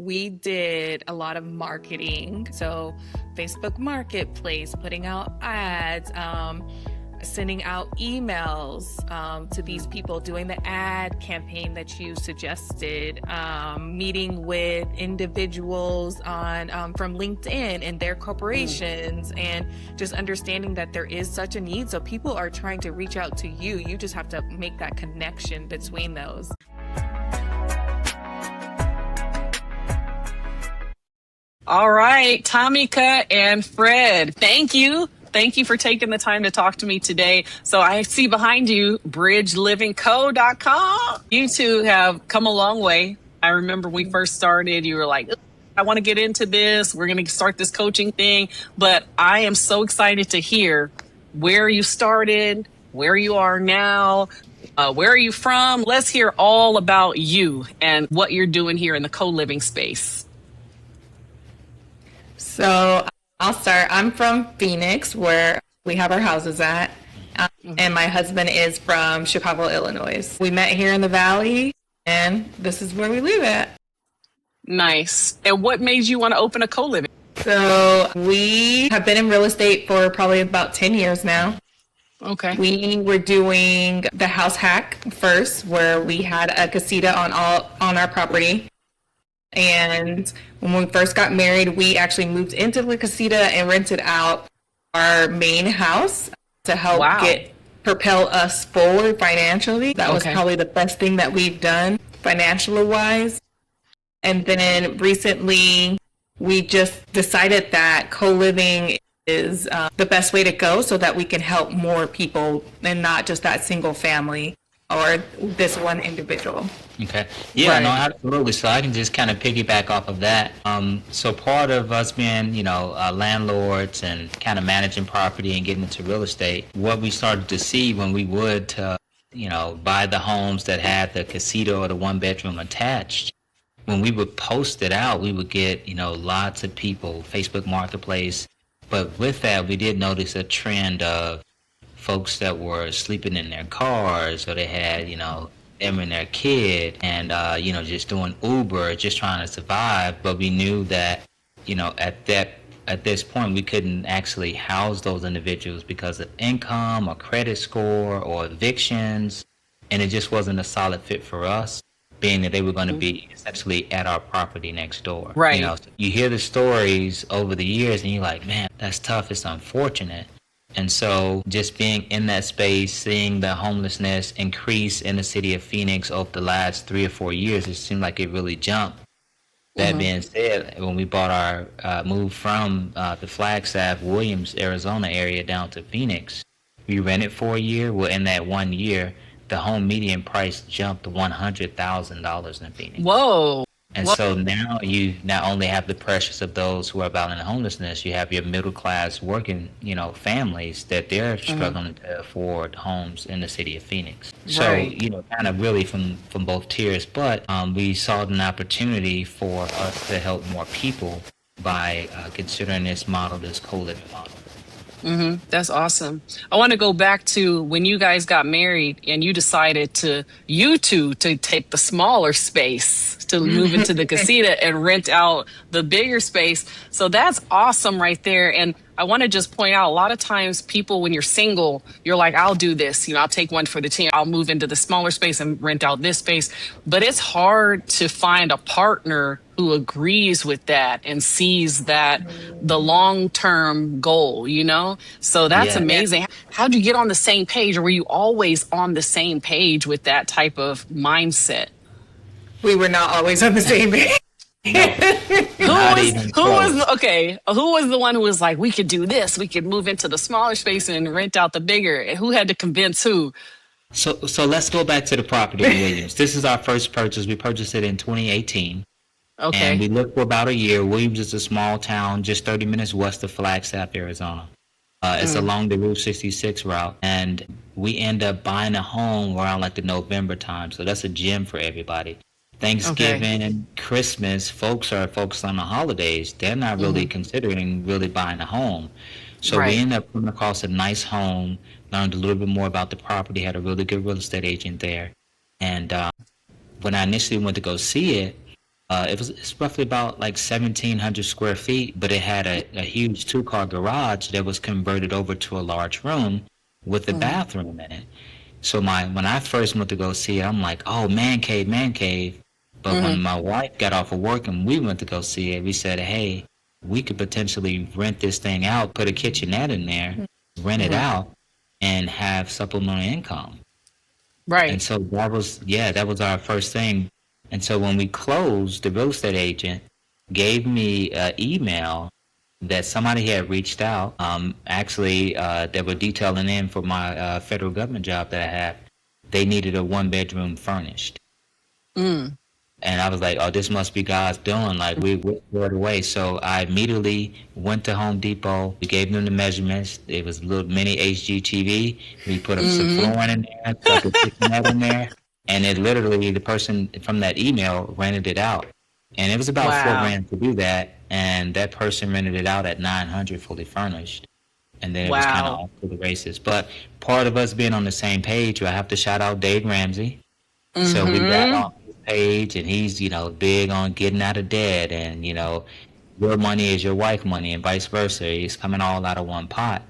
we did a lot of marketing. So Facebook Marketplace, putting out ads, sending out emails to these people, doing the ad campaign that you suggested, meeting with individuals on from LinkedIn and their corporations, and just understanding that there is such a need. So people are trying to reach out to you. You just have to make that connection between those. All right, Tommyka and Fred, thank you. Thank you for taking the time to talk to me today. So I see behind you, bridgelivingco.com. You two have come a long way. I remember when we first started, you were like, I want to get into this. We're going to start this coaching thing. But I am so excited to hear where you started, where you are now, where are you from? Let's hear all about you and what you're doing here in the co-living space. So I'll start. I'm from Phoenix, where we have our houses at. And my husband is from Chicago, Illinois. We met here in the Valley, and this is where we live at. Nice. And what made you want to open a co-living? So we have been in real estate for probably about 10 years now. Okay. We were doing the house hack first, where we had a casita on our property. And when we first got married, we actually moved into the casita and rented out our main house to help propel us forward financially. That was probably the best thing that we've done financially wise. And then recently, we just decided that co-living is the best way to go, so that we can help more people and not just that single family or this one individual. Okay. Yeah, no, absolutely. So I can just kind of piggyback off of that. So part of us being, landlords and kind of managing property and getting into real estate, what we started to see when we would, buy the homes that had the casita or the one bedroom attached, when we would post it out, we would get, lots of people, Facebook Marketplace. But with that, we did notice a trend of folks that were sleeping in their cars, or they had, them and their kid, and, just doing Uber, just trying to survive. But we knew that, at this point, we couldn't actually house those individuals because of income or credit score or evictions. And it just wasn't a solid fit for us, being that they were going to be essentially at our property next door. Right. You hear the stories over the years and you're like, man, that's tough. It's unfortunate. And so just being in that space, seeing the homelessness increase in the city of Phoenix over the last 3 or 4 years, it seemed like it really jumped. That being said, when we bought our move from the Flagstaff, Williams, Arizona area down to Phoenix, we rented for a year. Well, in that 1 year, the home median price jumped to $100,000 in Phoenix. Whoa. And so now you not only have the pressures of those who are battling homelessness, you have your middle class working, families that they're struggling to afford homes in the city of Phoenix. So, kind of really from both tiers. But we saw an opportunity for us to help more people by considering this model, this co-living model. That's awesome. I want to go back to when you guys got married and you decided to take the smaller space to move into the casita and rent out the bigger space. So that's awesome right there. And I want to just point out, a lot of times people, when you're single, you're like, I'll do this, I'll take one for the team. I'll move into the smaller space and rent out this space. But it's hard to find a partner who agrees with that and sees that the long-term goal, So that's amazing. How'd you get on the same page, or were you always on the same page with that type of mindset? We were not always on the same page. Who was the one who was like, we could do this, we could move into the smaller space and rent out the bigger? And who had to convince who? So let's go back to the property in Williams. This is our first purchase. We purchased it in 2018. Okay. And we looked for about a year. Williams is a small town just 30 minutes west of Flagstaff, Arizona. It's along the Route 66 route. And we end up buying a home around like the November time. So that's a gem for everybody. Thanksgiving and Christmas, folks are focused on the holidays. They're not really considering really buying a home. So we ended up coming across a nice home, learned a little bit more about the property, had a really good real estate agent there. And when I initially went to go see it, It's roughly about like 1,700 square feet, but it had a huge two-car garage that was converted over to a large room with a bathroom in it. So when I first went to go see it, I'm like, oh, man cave, man cave. But when my wife got off of work and we went to go see it, we said, hey, we could potentially rent this thing out, put a kitchenette in there, rent it out, and have supplemental income. And Right. so that was our first thing. And so when we closed, the real estate agent gave me an email that somebody had reached out. Actually, they were detailing in for my federal government job that I had. They needed a one-bedroom furnished. And I was like, oh, this must be God's doing. Like, we threw it away. So I immediately went to Home Depot. We gave them the measurements. It was a little mini HGTV. We put up some flooring in there, stuck a kitchenette in there. And it literally, the person from that email rented it out. And it was about Wow. $4,000 to do that. And that person rented it out at $900 fully furnished. And then it was kind of Wow. off to the races. But part of us being on the same page, I have to shout out Dave Ramsey. So we got on his page, and he's, big on getting out of debt, and, your money is your wife money, and vice versa. He's coming all out of one pot.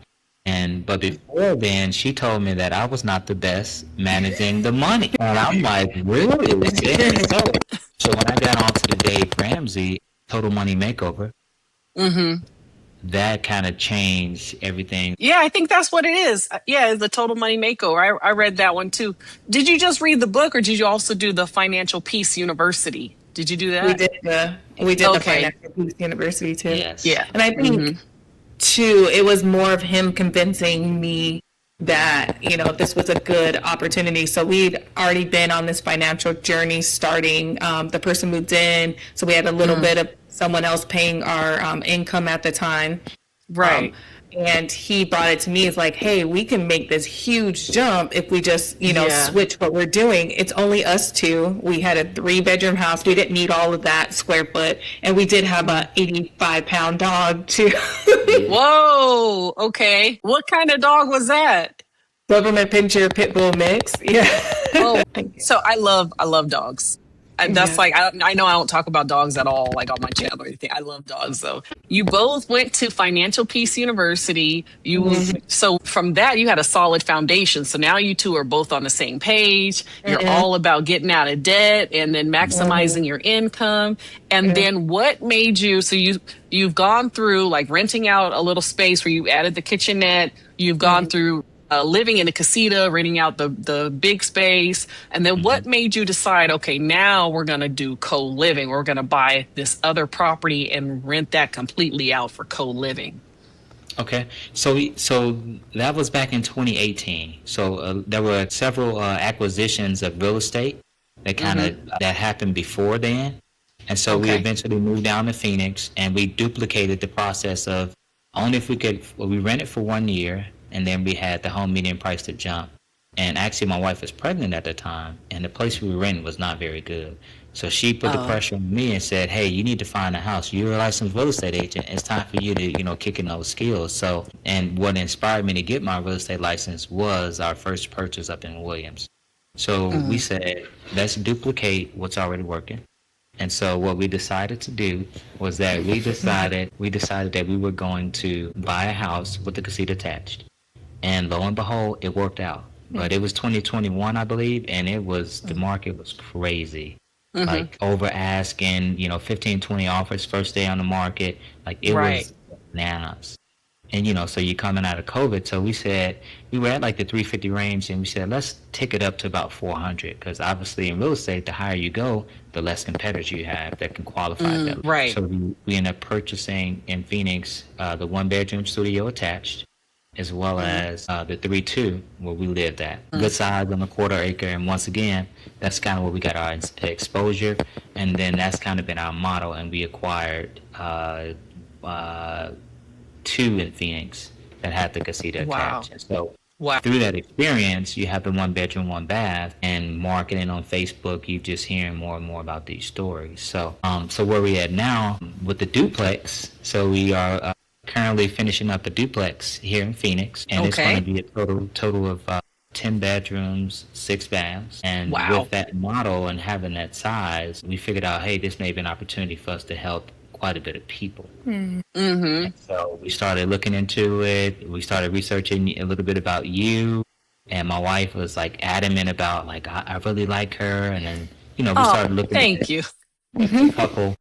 But before then, she told me that I was not the best managing the money. And I'm like, really? So when I got onto the Dave Ramsey Total Money Makeover, that kind of changed everything. Yeah, I think that's what it is. Yeah, it's the Total Money Makeover. I read that one too. Did you just read the book, or did you also do the Financial Peace University? Did you do that? We did the Okay. Financial Peace University too. Yes. Yeah. And I think too, it was more of him convincing me that, this was a good opportunity. So we'd already been on this financial journey starting. The person moved in, so we had a little bit of someone else paying our income at the time. Right. And he brought it to me. It's like, hey, we can make this huge jump if we just, Yeah. switch what we're doing. It's only us two. We had a 3-bedroom house. We didn't need all of that square foot. And we did have a 85-pound dog too. Whoa. Okay. What kind of dog was that? Doberman Pinscher Pit Bull mix. Yeah. Oh, so I love dogs. And that's Yeah. like, I know I don't talk about dogs at all, like on my channel or anything. I love dogs though. You both went to Financial Peace University. So from that, you had a solid foundation. So now you two are both on the same page. You're all about getting out of debt and then maximizing your income. And then what made you, so you've gone through like renting out a little space where you added the kitchenette. You've gone through living in a casita, renting out the big space. And then what made you decide, okay, now we're going to do co-living. We're going to buy this other property and rent that completely out for co-living. Okay, so that was back in 2018. So there were several acquisitions of real estate that that happened before then, and so we Okay. eventually moved down to Phoenix, and we duplicated the process of only if we could. Well, we rented for 1 year, and then we had the home median price to jump. And actually, my wife was pregnant at the time, and the place we were renting was not very good. So she put the pressure on me and said, hey, you need to find a house. You're a licensed real estate agent. It's time for you to, kick in those skills. So, and what inspired me to get my real estate license was our first purchase up in Williams. So we said, let's duplicate what's already working. And so what we decided to do was that we decided that we were going to buy a house with the casita attached. And lo and behold, it worked out. But it was 2021, I believe, and the market was crazy. Like over asking, 15, 20 offers first day on the market. Like it Right. was bananas. And, so you're coming out of COVID. So we said, we were at like the 350 range, and we said, let's take it up to about 400. Because obviously in real estate, the higher you go, the less competitors you have that can qualify that. right. So we ended up purchasing in Phoenix the 1-bedroom studio attached, as well as the 3-2 where we lived at. Good size on a 1/4 acre. And once again, that's kind of where we got our exposure. And then that's kind of been our motto. And we acquired 2 in Phoenix that had the casita Wow. attached. And so Wow. through that experience, you have the 1-bedroom, 1-bath, and marketing on Facebook, you're just hearing more and more about these stories. So, so where we at now with the duplex, so we are currently finishing up a duplex here in Phoenix, and it's Okay. going to be a total of 10 bedrooms, 6 baths. And Wow. with that model and having that size, we figured out, hey, this may be an opportunity for us to help quite a bit of people. Mm-hmm. So we started looking into it. We started researching a little bit about you. And my wife was like adamant about like, I really like her. And then, we Oh, started looking thank at you. a couple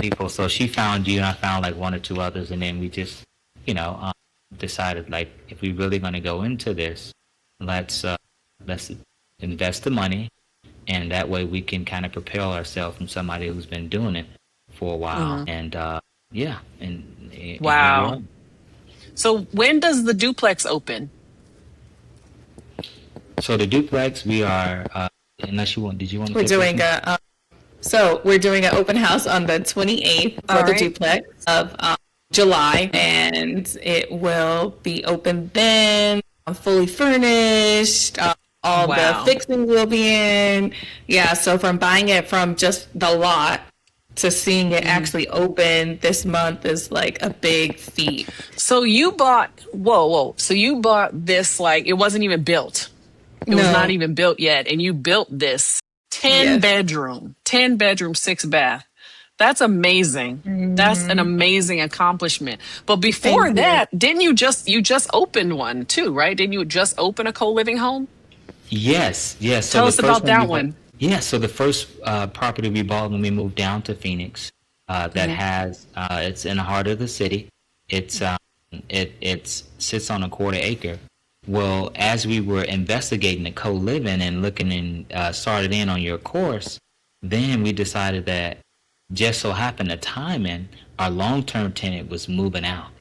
people. So she found you and I found like one or two others. And then we just, decided like, if we really going to go into this, let's invest the money. And that way we can kind of propel ourselves from somebody who's been doing it for a while. And yeah. And here we Wow. are. So when does the duplex open? So the duplex, we are, unless you want, did you want to We're say doing something? we're doing an open house on the 28th for All the right. duplex of July, and it will be open then, fully furnished. All Wow. the fixings will be in. Yeah, so from buying it from just the lot to seeing it actually open this month is like a big feat. So you bought, whoa. So you bought this, like, it wasn't even built. It was No. not even built yet. And you built this 10 bedroom, 6 bath. That's amazing. That's an amazing accomplishment. But before Thank you. that, didn't you just opened one too, right? Didn't you just open a co-living home? Yes. So Tell the us first about that we bought- one. Yeah, so the first property we bought when we moved down to Phoenix, that has, it's in the heart of the city. It's it sits on a quarter acre. Well, as we were investigating the co-living and looking and started in on your course, then we decided that just so happened the timing, our long-term tenant was moving out.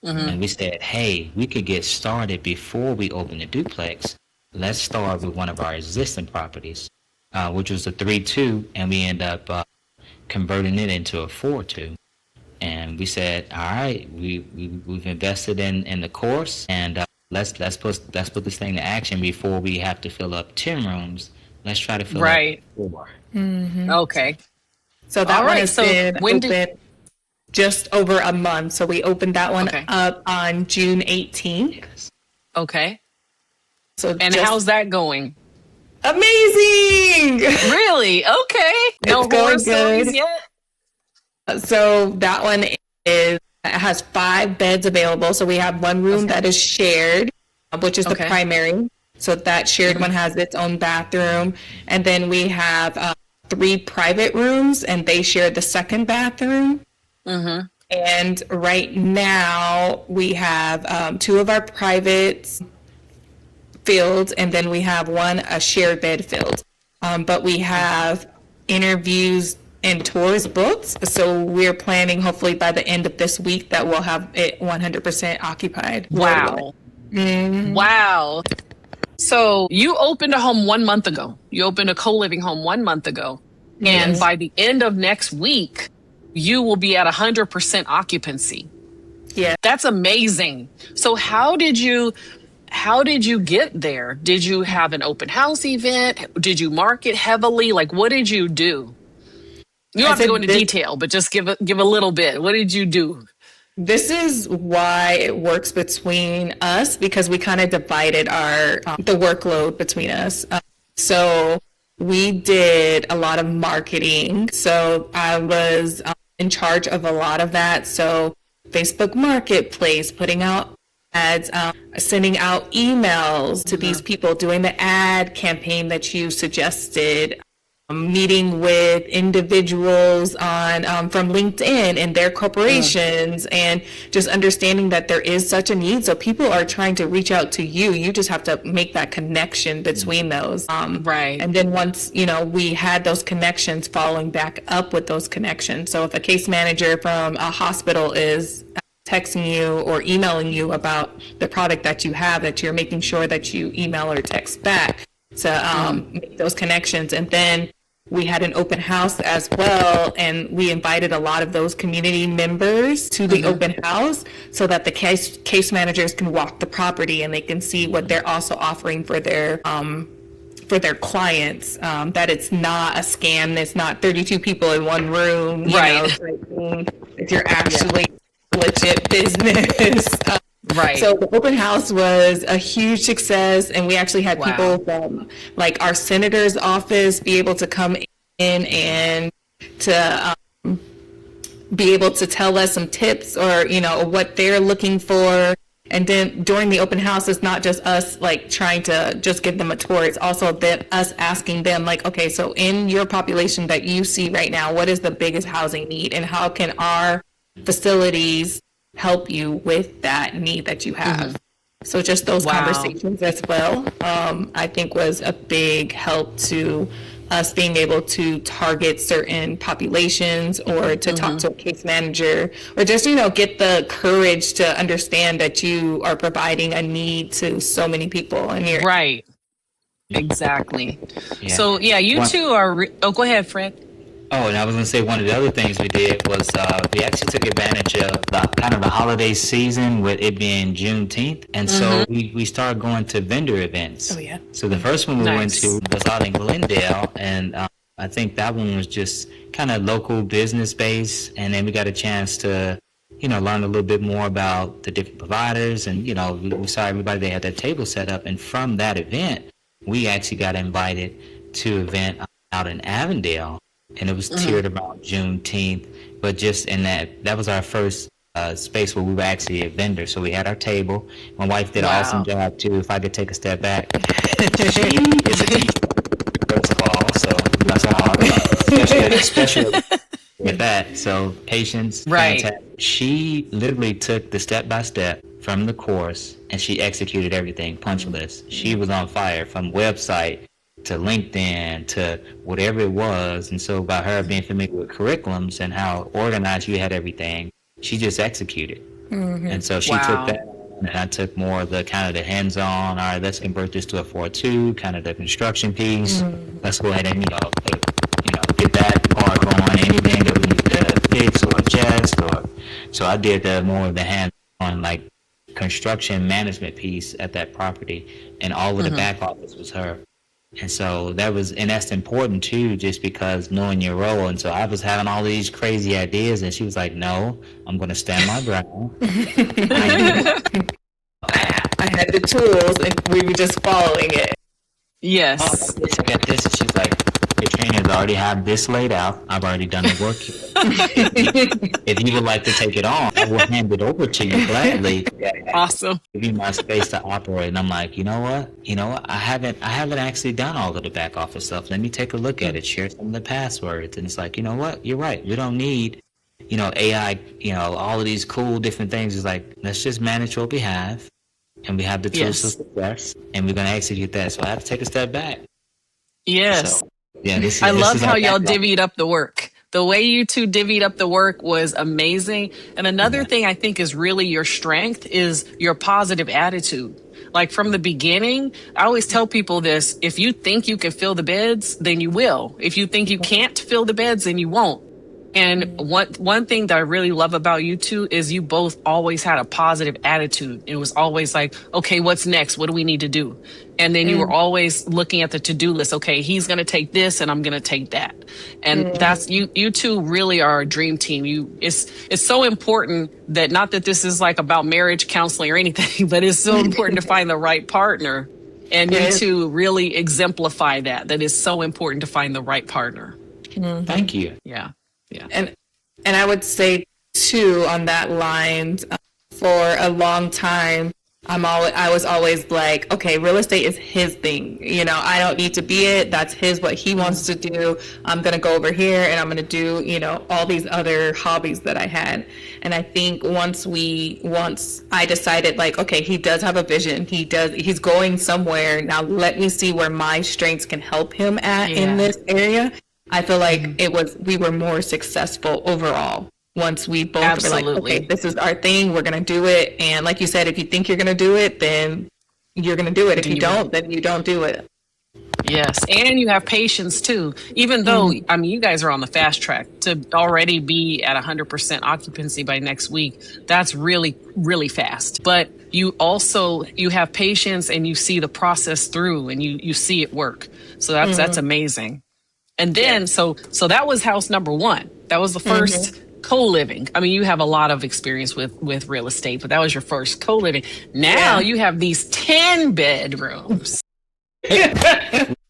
And we said, hey, we could get started before we open the duplex. Let's start with one of our existing properties, which was a 3-2, and we end up converting it into a 4-2. And we said, all right, we've invested in the course, and let's put this thing to action before we have to fill up 10 rooms. Let's try to fill Right. up 4. Okay. So that All one right, has so been when open did- just over a month. So we opened that one Okay. up on June 18th. Okay. So And just how's that going? amazing. Really? Okay. No It's going horror stories good. yet? So that one has 5 beds available. So we have one room that is shared, which is the Okay. primary. So that shared one has its own bathroom. And then we have 3 private rooms, and they share the second bathroom. And right now we have 2 of our private fields, and then we have a shared bed field. But we have interviews and tours booked, so we're planning hopefully by the end of this week that we'll have it 100% occupied. Wow. Wow. So you opened a home 1 month ago. You opened a co-living home 1 month ago. And by the end of next week, you will be at 100% occupancy. Yeah. That's amazing. So how did you get there? Did you have an open house event? Did you market heavily? Like, what did you do? You don't have to go into detail, but just give a little bit. What did you do? This is why it works between us, because we kind of divided the workload between us. So we did a lot of marketing. So I was in charge of a lot of that. So Facebook Marketplace, putting out ads, sending out emails to these people, doing the ad campaign that you suggested, meeting with individuals from LinkedIn and their corporations, and just understanding that there is such a need. So people are trying to reach out to you. You just have to make that connection between those. Right. And then once, we had those connections, following back up with those connections. So if a case manager from a hospital is texting you or emailing you about the product that you have, that you're making sure that you email or text back to make those connections. And then we had an open house as well, and we invited a lot of those community members to the open house so that the case managers can walk the property and they can see what they're also offering for their clients, that it's not a scam, it's not 32 people in one room, Right. type thing. If you're actually legit business. Right. So the open house was a huge success, and we actually had Wow. people from like our senator's office be able to come in and to be able to tell us some tips or, what they're looking for. And then during the open house, it's not just us like trying to just give them a tour. It's also that us asking them like, okay, so in your population that you see right now, what is the biggest housing need and how can our facilities help you with that need that you have? So just those Wow. conversations as well, I think was a big help to us being able to target certain populations or to talk to a case manager or just, get the courage to understand that you are providing a need to so many people in your. Right. Exactly. Yeah. So yeah, you two are. Oh, go ahead, Fred. Oh, and I was going to say one of the other things we did was we actually took advantage of the kind of the holiday season with it being Juneteenth. And so we started going to vendor events. Oh, yeah. So the first one we went Nice. to was out in Glendale. And I think that one was just kind of local business based. And then we got a chance to, learn a little bit more about the different providers. And, we saw everybody, they had that table set up. And from that event, we actually got invited to an event out in Avondale. And it was tiered around Juneteenth, but just in that was our first space where we were actually a vendor. So we had our table. My wife did an awesome job too. If I could take a step back, she is a teacher, first of all, so that's all. Especially with that. So patience, Right. fantastic. She literally took the step by step from the course and she executed everything, punch list. She was on fire from website to LinkedIn to whatever it was. And so by her being familiar with curriculums and how organized you had everything, she just executed. And so she Wow. took that on, and I took more of the kind of the hands-on, all right, let's convert this to a 4-2, kind of the construction piece. Let's go ahead and, get that part going, anything that we need to fix or adjust. So I did more of the hands-on, like construction management piece at that property, and all of the back office was her. And so that's important too, just because knowing your role. And so I was having all these crazy ideas, and she was like, "No, I'm going to stand my ground." I had the tools and we were just following it. Yes. I got this, and she's like, "Katrina's already have this laid out. I've already done the work here. If you would like to take it on, I will hand it over to you gladly. Awesome. Give you my space to operate." And I'm like, you know what? I haven't actually done all of the back office stuff. Let me take a look at it, share some of the passwords. And it's like, you know what? You're right. We don't need, AI, all of these cool different things. It's like, let's just manage what we have. And we have the tools to success, and we're going to execute that. So I have to take a step back. Yes. So, yeah, I love is how our y'all background. divvied up the work. The way you two divvied up the work was amazing. And another thing I think is really your strength is your positive attitude. Like from the beginning, I always tell people this: if you think you can fill the beds, then you will. If you think you can't fill the beds, then you won't. And one thing that I really love about you two is you both always had a positive attitude. It was always like, okay, what's next? What do we need to do? And then you were always looking at the to-do list. Okay, he's going to take this and I'm going to take that. And that's you two really are a dream team. It's so important that, not that this is like about marriage counseling or anything, but it's so important to find the right partner. And you two really exemplify that is so important to find the right partner. Thank you. Yeah. Yeah. And I would say too, on that line, for a long time, I was always like, okay, real estate is his thing. I don't need to be it. That's what he wants to do. I'm going to go over here and I'm going to do, all these other hobbies that I had. And I think once I decided like, okay, he does have a vision. He's going somewhere. Now let me see where my strengths can help him in this area. I feel like we were more successful overall once we both were like, okay, this is our thing. We're going to do it. And like you said, if you think you're going to do it, then you're going to do it. If you don't, then you don't do it. Yes. And you have patience too. Even though, you guys are on the fast track to already be at 100% occupancy by next week. That's really, really fast. But you have patience and you see the process through and you see it work. So that's amazing. And then, so that was house number one. That was the first co-living. I mean, you have a lot of experience with real estate, but that was your first co-living. Now you have these 10 bedrooms.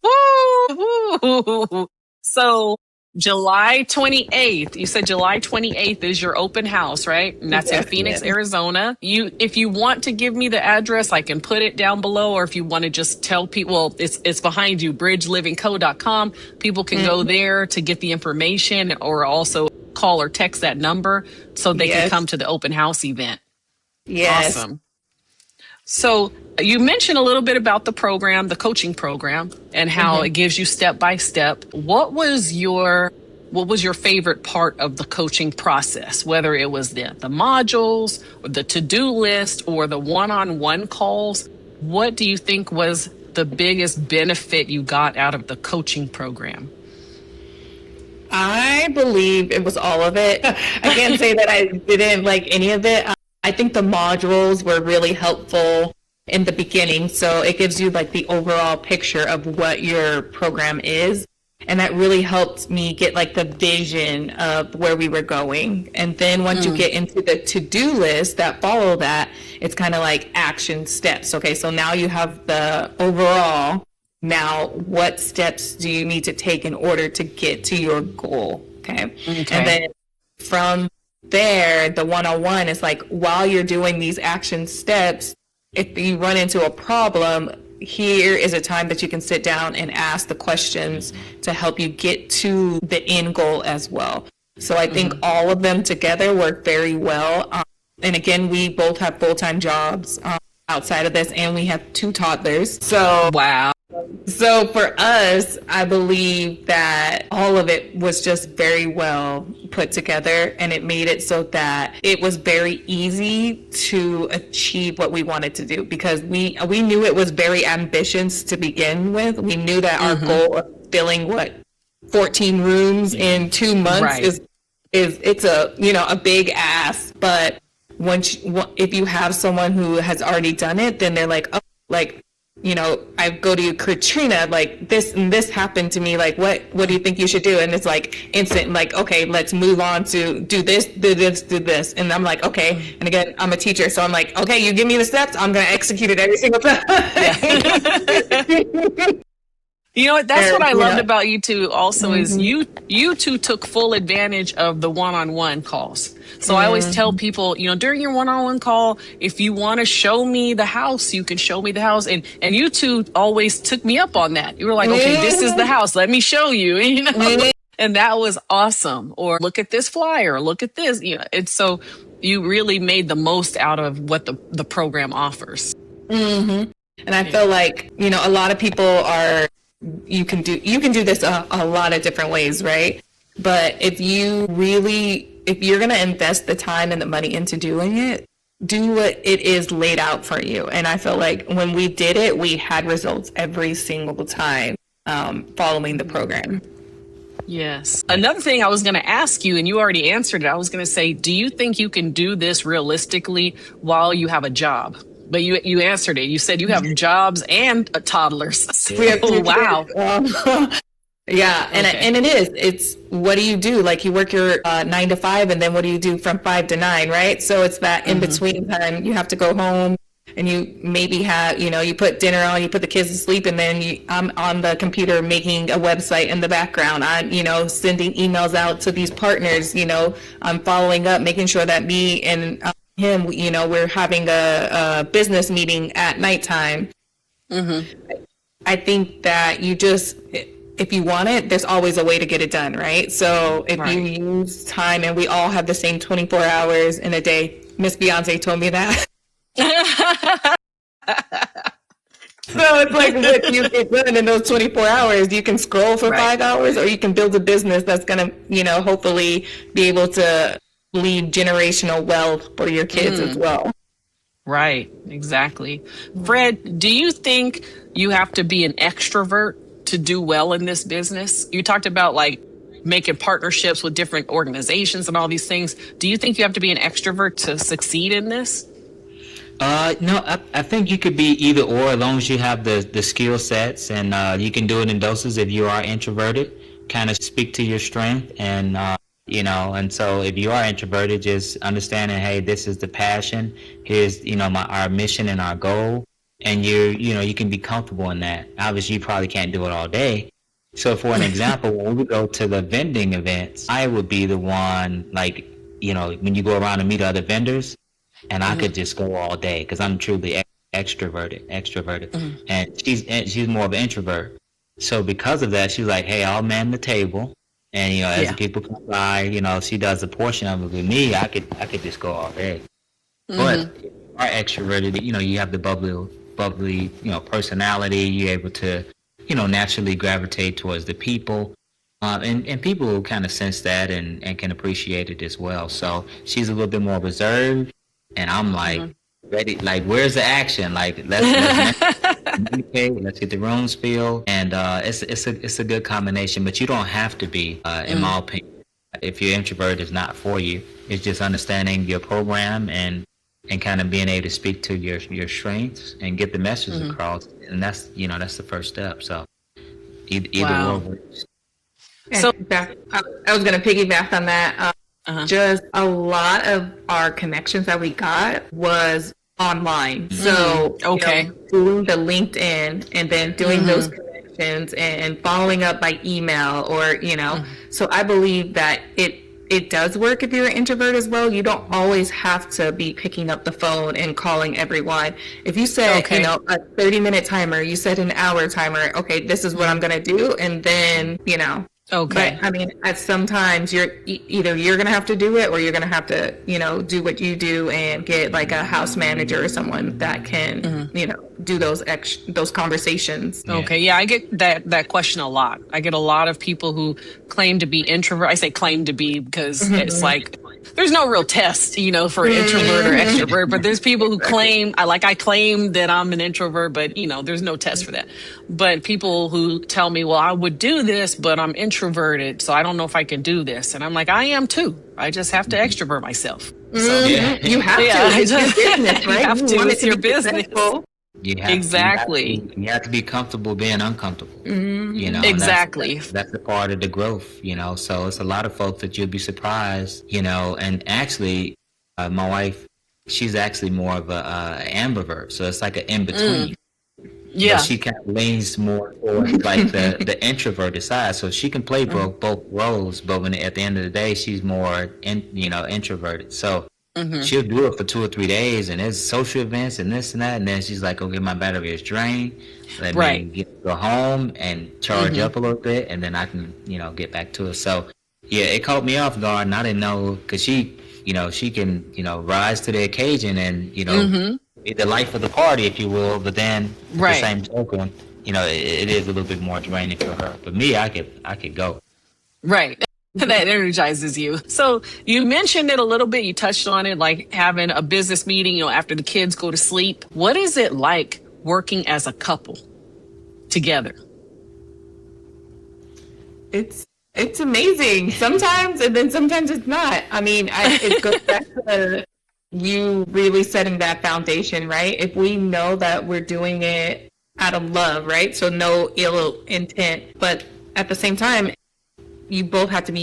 Woo! So July 28th, you said July 28th is your open house, right? And that's in Phoenix, Arizona. If you want to give me the address, I can put it down below, or if you want to just tell people, well, it's behind you, bridgelivingco.com. People can go there to get the information, or also call or text that number so they can come to the open house event. Yes. Awesome. So you mentioned a little bit about the program, the coaching program, and how it gives you step by step. What was your favorite part of the coaching process? Whether it was the modules, or the to-do list, or the one-on-one calls, what do you think was the biggest benefit you got out of the coaching program? I believe it was all of it. I can't say that I didn't like any of it. I think the modules were really helpful in the beginning. So it gives you like the overall picture of what your program is. And that really helped me get like the vision of where we were going. And then once you get into the to-do list that follow that, it's kind of like action steps. Okay, so now you have the overall. Now, what steps do you need to take in order to get to your goal? Okay. And then from there, the one-on-one is like, while you're doing these action steps, if you run into a problem, here is a time that you can sit down and ask the questions to help you get to the end goal as well. So I think all of them together work very well. And again, we both have full-time jobs outside of this, and we have 2 toddlers. So wow. So for us, I believe that all of it was just very well put together, and it made it so that it was very easy to achieve what we wanted to do, because we knew it was very ambitious to begin with. We knew that our goal of filling 14 rooms in 2 months is it's a big ask, but if you have someone who has already done it, then they're like, oh, like, I go to Katrina, like this and this happened to me. Like, what do you think you should do? And it's like instant, like, okay, let's move on to do this, do this, do this. And I'm like, okay. And again, I'm a teacher, so I'm like, okay, you give me the steps, I'm going to execute it every single time. You know what? That's what I loved about you two also is you two took full advantage of the one-on-one calls. So I always tell people, during your one-on-one call, if you want to show me the house, you can show me the house. And you two always took me up on that. You were like, okay, this is the house. Let me show you, and that was awesome. Or look at this flyer, look at this, It's so you really made the most out of what the program offers. And I feel like, a lot of people are, you can do this a lot of different ways, right? But if you're going to invest the time and the money into doing it, do what it is laid out for you. And I feel like when we did it, we had results every single time following the program. Yes. Another thing I was going to ask you, and you already answered it, I was going to say, do you think you can do this realistically while you have a job? But you answered it. You said you have jobs and toddlers. Wow. Yeah, and it's what do you do? Like you work your 9 to 5, and then what do you do from 5 to 9, right? So it's that in between time you have to go home, and you maybe have you put dinner on, you put the kids to sleep, and then I'm on the computer making a website in the background. I'm sending emails out to these partners. I'm following up, making sure that me and him, we're having a business meeting at nighttime. I think that if you want it, there's always a way to get it done, right? So if you use time, and we all have the same 24 hours in a day. Miss Beyonce told me that. So it's like what you get done in those 24 hours. You can scroll for 5 hours, or you can build a business that's going to, hopefully be able to leave generational wealth for your kids as well. Right, exactly. Fred, do you think you have to be an extrovert to do well in this business? You talked about like making partnerships with different organizations and all these things. Do you think you have to be an extrovert to succeed in this? No, I think you could be either or, as long as you have the skill sets, and you can do it in doses. If you are introverted, kind of speak to your strength, and And so if you are introverted, just understanding, hey, this is the passion. Here's, our mission and our goal. And you can be comfortable in that. Obviously, you probably can't do it all day. So for an example, when we go to the vending events, I would be the one, like, when you go around and meet other vendors, and I could just go all day because I'm truly extroverted. And she's more of an introvert. So because of that, she's like, hey, I'll man the table. And, as the people come by, she does a portion of it. With me, I could just go all day. But if you are extroverted, you have the bubbly, personality. You're able to, naturally gravitate towards the people. And people kind of sense that and can appreciate it as well. So she's a little bit more reserved. And I'm like, ready, like, where's the action? Like, let's communicate, let's get the rooms filled. And it's a good combination, but you don't have to be, in my opinion. If your introvert is not for you, it's just understanding your program and kind of being able to speak to your strengths and get the message across. And that's the first step. So either or works. So I was going to piggyback on that. Just a lot of our connections that we got was online. So doing the LinkedIn and then doing those connections and following up by email or, so I believe that it does work if you're an introvert as well. You don't always have to be picking up the phone and calling everyone. If you set, a 30-minute timer, you set an hour timer, okay, this is what I'm going to do. And then, Okay. But I mean, at sometimes either you're going to have to do it or you're going to have to, do what you do and get like a house manager or someone that can, do those conversations. Okay. Yeah, I get that question a lot. I get a lot of people who claim to be introvert. I say claim to be because it's like there's no real test, for introvert or extrovert, but there's people who claim, I claim that I'm an introvert, but there's no test for that. But people who tell me, well, I would do this, but I'm introverted, so I don't know if I can do this. And I'm like, I am too. I just have to extrovert myself. So, you have to. It's your business, right? You have to. It's your business. Exactly. You have to be comfortable being uncomfortable. Exactly. That's a part of the growth, So it's a lot of folks that you'll be surprised, And actually, my wife, she's actually more of a ambivert, so it's like an in between. Yeah. But she kind of leans more towards like the introverted side, so she can play both roles. But at the end of the day, she's more introverted. So. She'll do it for 2 or 3 days, and there's social events and this and that, and then she's like, okay, my battery is drained. Let me go home and charge up a little bit, and then I can, get back to it. So, yeah, it caught me off guard, and I didn't know, because she can, rise to the occasion and, be the life of the party, if you will, but then at the same token, it is a little bit more draining for her. But me, I could go. Right. That energizes you. So you mentioned it a little bit. You touched on it, like having a business meeting, after the kids go to sleep. What is it like working as a couple together? It's amazing sometimes, and then sometimes it's not. I mean, it goes back to you really setting that foundation, right? If we know that we're doing it out of love, right? So no ill intent, but at the same time, you both have to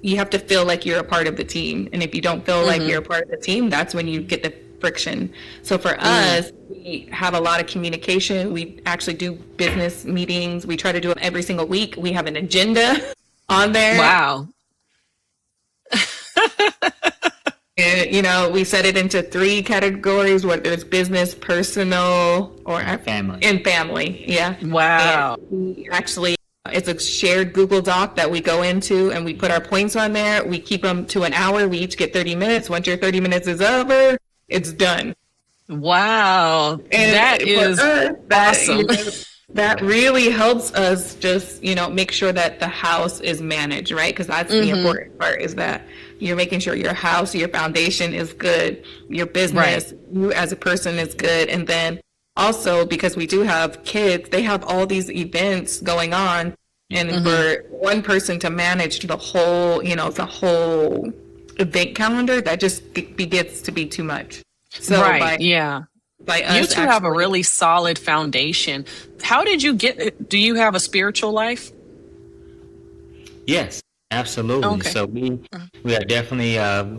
you have to feel like you're a part of the team. And if you don't feel like you're a part of the team, that's when you get the friction. So for us, we have a lot of communication. We actually do business meetings. We try to do them every single week. We have an agenda on there. Wow. And, we set it into 3 categories, whether it's business, personal, or family. And family. Yeah. Wow. And we actually, it's a shared Google Doc that we go into and we put our points on there. We keep them to an hour. We each get 30 minutes. Once your 30 minutes is over, it's done. Wow. And that is awesome. That really helps us just, make sure that the house is managed, right? Because that's the important part, is that you're making sure your house, your foundation is good, your business, you as a person is good. And then also, because we do have kids, they have all these events going on. And for one person to manage the whole event calendar, that just gets to be too much. So by us, you two have a really solid foundation. How did you do you have a spiritual life? Yes. Absolutely. Okay. So we are definitely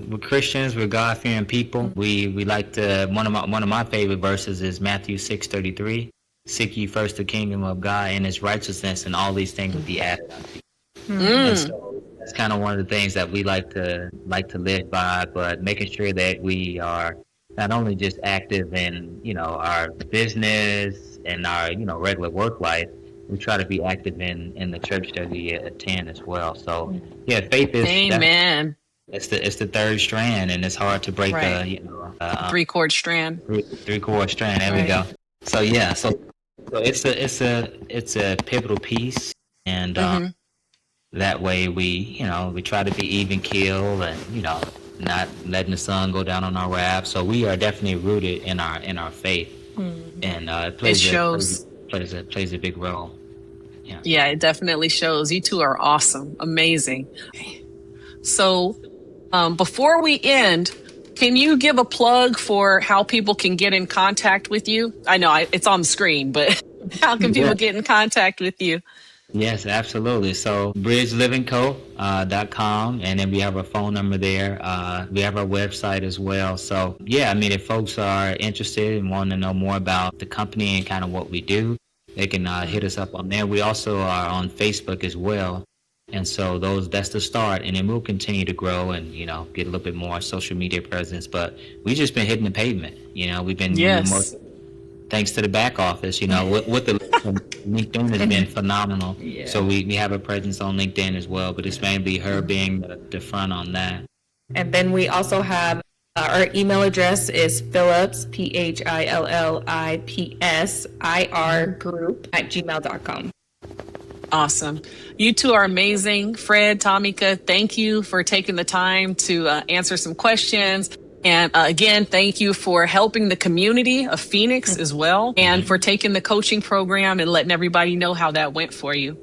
we're Christians. We're God fearing people. We like to one of my favorite verses is Matthew 6:33. Seek ye first the kingdom of God and His righteousness, and all these things will be added unto you. And Mm. so that's kind of one of the things that we like to live by, but making sure that we are not only just active in our business and our regular work life. We try to be active in the church that we attend as well. So yeah, faith is Amen. it's the third strand, and it's hard to break Right. Three-chord strand. three chord strand. There we Right. go. So yeah, so it's a pivotal piece, and Mm-hmm. that way we try to be even keel and not letting the sun go down on our wrath. So we are definitely rooted in our faith, and it It shows. plays a big role. Yeah, it definitely shows. You two are awesome. Amazing. So before we end, can you give a plug for how people can get in contact with you? I know it's on the screen, but how can people get in contact with you? Yes, absolutely. So bridgelivingco.com, and then we have our phone number there. We have our website as well. So yeah, I mean, if folks are interested and want to know more about the company and kind of what we do, they can hit us up on there. We also are on Facebook as well. And so that's the start, and then we'll continue to grow and get a little bit more social media presence. But we just been hitting the pavement. We've been Yes. thanks to the back office. With the LinkedIn has been phenomenal. Yeah. So we have a presence on LinkedIn as well, but it's mainly her being the front on that. And then we also have our email address is Phillips, PhillipsIR group @gmail.com. Awesome. You two are amazing. Fred, Tommyka, thank you for taking the time to answer some questions. And again, thank you for helping the community of Phoenix as well, and for taking the coaching program and letting everybody know how that went for you.